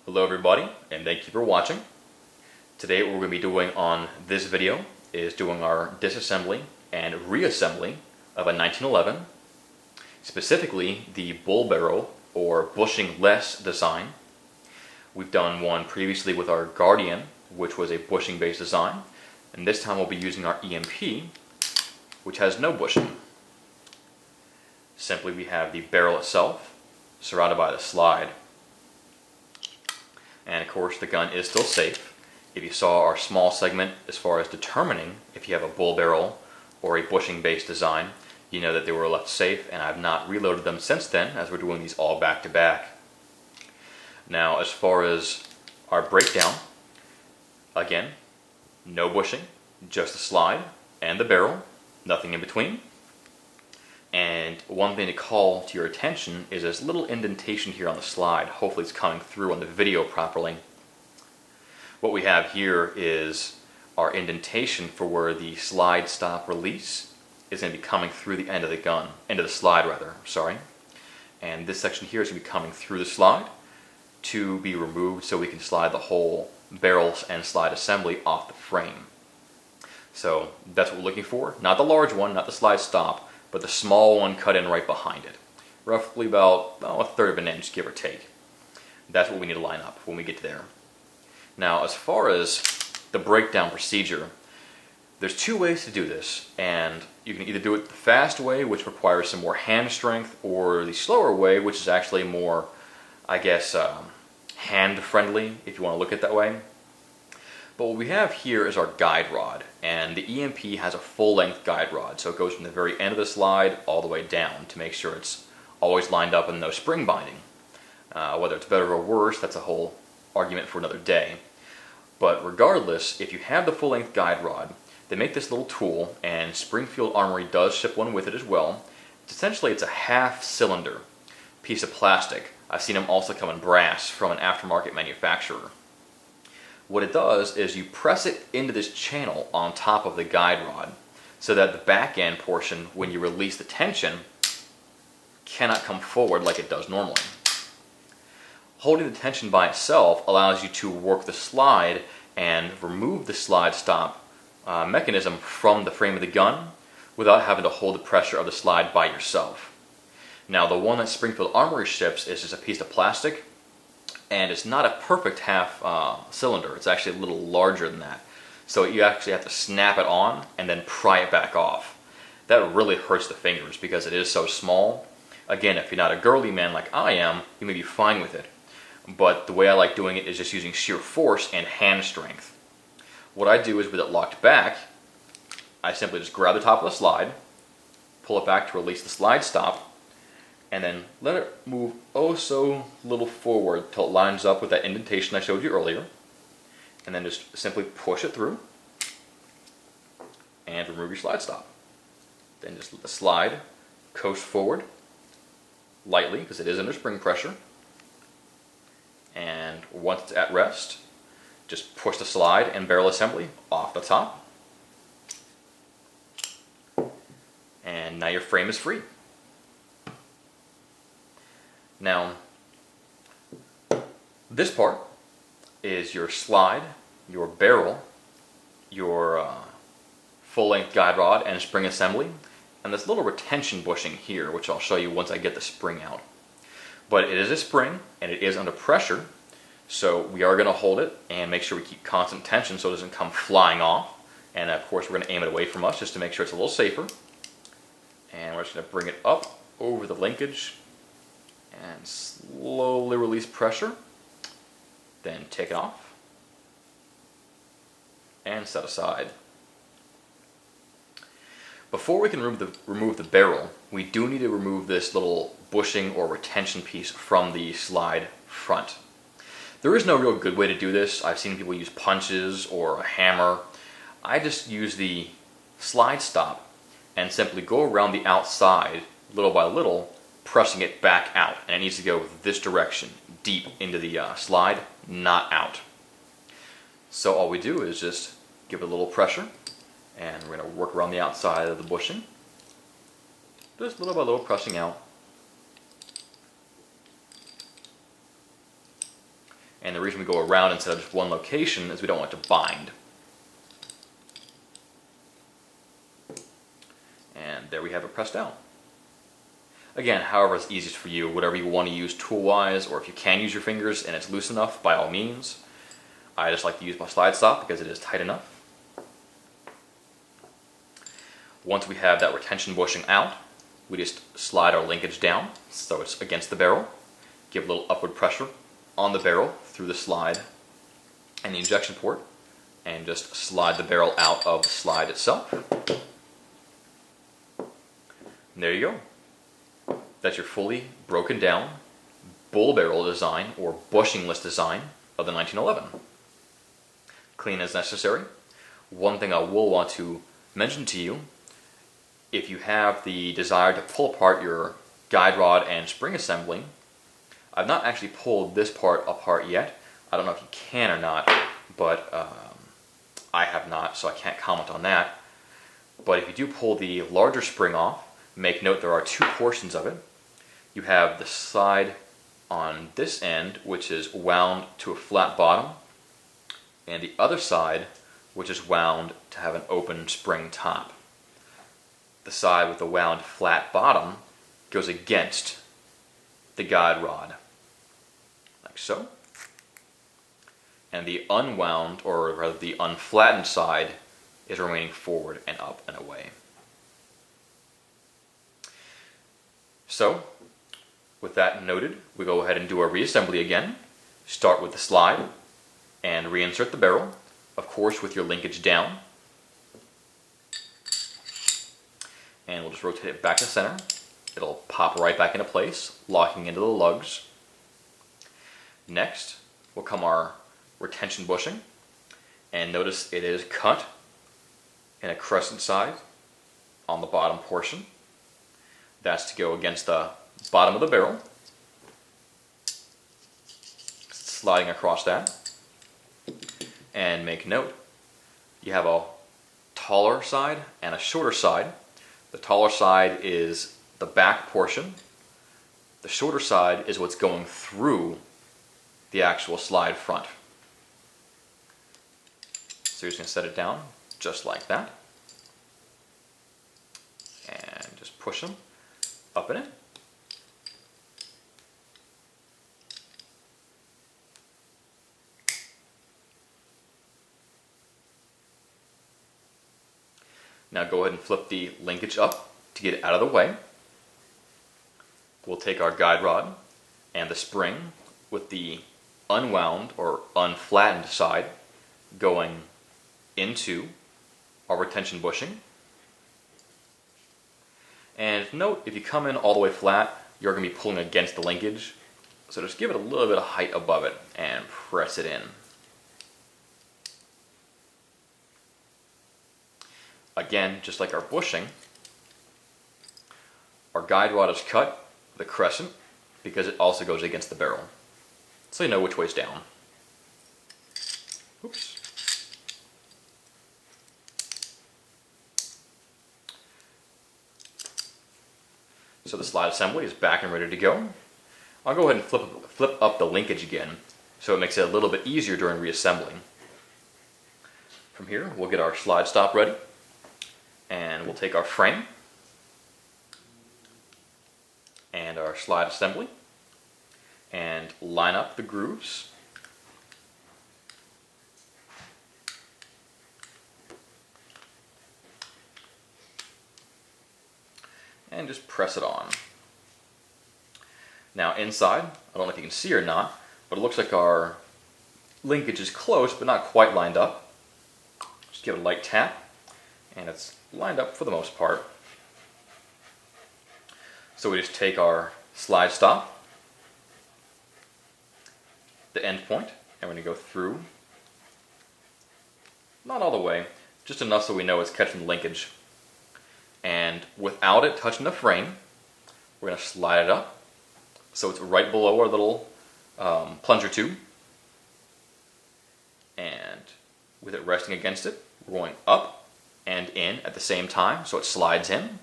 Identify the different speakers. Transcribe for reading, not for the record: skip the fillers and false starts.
Speaker 1: Hello everybody, and thank you for watching. Today what we're going to be doing on this video is doing our disassembly and reassembly of a 1911, specifically the bull barrel or bushingless design. We've done one previously with our Guardian, which was a bushing based design, and this time we'll be using our EMP, which has no bushing. Simply we have the barrel itself surrounded by the slide. And of course the gun is still safe. If you saw our small segment as far as determining if you have a bull barrel or a bushing based design, you know that they were left safe, and I've not reloaded them since then as we're doing these all back to back. Now as far as our breakdown, again, no bushing, just the slide and the barrel, nothing in between. And one thing to call to your attention is this little indentation here on the slide. Hopefully it's coming through on the video properly. What we have here is our indentation for where the slide stop release is going to be coming through the end of the gun, end of the slide rather, sorry. And this section here is going to be coming through the slide to be removed so we can slide the whole barrel and slide assembly off the frame. So that's what we're looking for. Not the large one, not the slide stop, but the small one cut in right behind it. Roughly about a third of an inch, give or take. That's what we need to line up when we get there. Now, as far as the breakdown procedure, there's two ways to do this, and you can either do it the fast way, which requires some more hand strength, or the slower way, which is actually more, I guess, hand-friendly, if you want to look at it that way. But what we have here is our guide rod, and the EMP has a full-length guide rod, so it goes from the very end of the slide all the way down to make sure it's always lined up and no spring binding. Whether it's better or worse, that's a whole argument for another day. But regardless, if you have the full-length guide rod, they make this little tool, and Springfield Armory does ship one with it as well. Essentially, it's a half-cylinder piece of plastic. I've seen them also come in brass from an aftermarket manufacturer. What it does is you press it into this channel on top of the guide rod so that the back end portion, when you release the tension, cannot come forward like it does normally. Holding the tension by itself allows you to work the slide and remove the slide stop mechanism from the frame of the gun without having to hold the pressure of the slide by yourself. Now the one that Springfield Armory ships is just a piece of plastic, and it's not a perfect half cylinder. It's actually a little larger than that. So you actually have to snap it on and then pry it back off. That really hurts the fingers because it is so small. Again, if you're not a girly man like I am, you may be fine with it. But the way I like doing it is just using sheer force and hand strength. What I do is with it locked back, I simply just grab the top of the slide, pull it back to release the slide stop, and then let it move oh so little forward till it lines up with that indentation I showed you earlier, and then just simply push it through and remove your slide stop. Then just let the slide coast forward lightly because it is under spring pressure, and once it's at rest, just push the slide and barrel assembly off the top, and now your frame is free. Now, this part is your slide, your barrel, your full-length guide rod and spring assembly, and this little retention bushing here, which I'll show you once I get the spring out. But it is a spring, and it is under pressure, so we are going to hold it and make sure we keep constant tension so it doesn't come flying off. And of course we're going to aim it away from us just to make sure it's a little safer. And we're just going to bring it up over the linkage and slowly release pressure, then take it off and set aside. Before we can remove the barrel, we do need to remove this little bushing or retention piece from the slide front. There is no real good way to do this. I've seen people use punches or a hammer. I just use the slide stop and simply go around the outside little by little, pressing it back out, and it needs to go this direction, deep into the slide, not out. So all we do is just give it a little pressure, and we're going to work around the outside of the bushing, just little by little pressing out. And the reason we go around instead of just one location is we don't want it to bind. And there we have it pressed down. Again, however is easiest for you, whatever you want to use tool-wise, or if you can use your fingers and it's loose enough, by all means. I just like to use my slide stop because it is tight enough. Once we have that retention bushing out, we just slide our linkage down so it's against the barrel. Give a little upward pressure on the barrel through the slide and the injection port, and just slide the barrel out of the slide itself. And there you go. That's your fully broken down bull barrel design or bushingless design of the 1911. Clean as necessary. One thing I will want to mention to you, if you have the desire to pull apart your guide rod and spring assembly, I've not actually pulled this part apart yet. I don't know if you can or not, but I have not, so I can't comment on that. But if you do pull the larger spring off, make note there are two portions of it. You have the side on this end, which is wound to a flat bottom, and the other side, which is wound to have an open spring top. The side with the wound flat bottom goes against the guide rod, like so. And the unwound, or rather the unflattened side, is remaining forward and up and away. So, with that noted, we go ahead and do our reassembly again. Start with the slide and reinsert the barrel, of course with your linkage down. And we'll just rotate it back to center. It'll pop right back into place, locking into the lugs. Next will come our retention bushing, and notice it is cut in a crescent side on the bottom portion. That's to go against the bottom of the barrel, sliding across that. And make note, you have a taller side and a shorter side. The taller side is the back portion. The shorter side is what's going through the actual slide front. So you're just going to set it down just like that. And just push them up in it. Now go ahead and flip the linkage up to get it out of the way. We'll take our guide rod and the spring with the unwound or unflattened side going into our retention bushing. And note, if you come in all the way flat, you're going to be pulling against the linkage. So just give it a little bit of height above it and press it in. Again, just like our bushing, our guide rod is cut with a crescent because it also goes against the barrel. So you know which way's down. Oops. So the slide assembly is back and ready to go. I'll go ahead and flip up the linkage again so it makes it a little bit easier during reassembling. From here, we'll get our slide stop ready. And we'll take our frame and our slide assembly and line up the grooves. And just press it on. Now inside, I don't know if you can see or not, but it looks like our linkage is close but not quite lined up. Just give it a light tap and it's lined up for the most part. So we just take our slide stop, the end point, and we're going to go through, not all the way, just enough so we know it's catching the linkage. And without it touching the frame, we're going to slide it up so it's right below our little plunger tube. And with it resting against it, we're going up and in at the same time, so it slides in.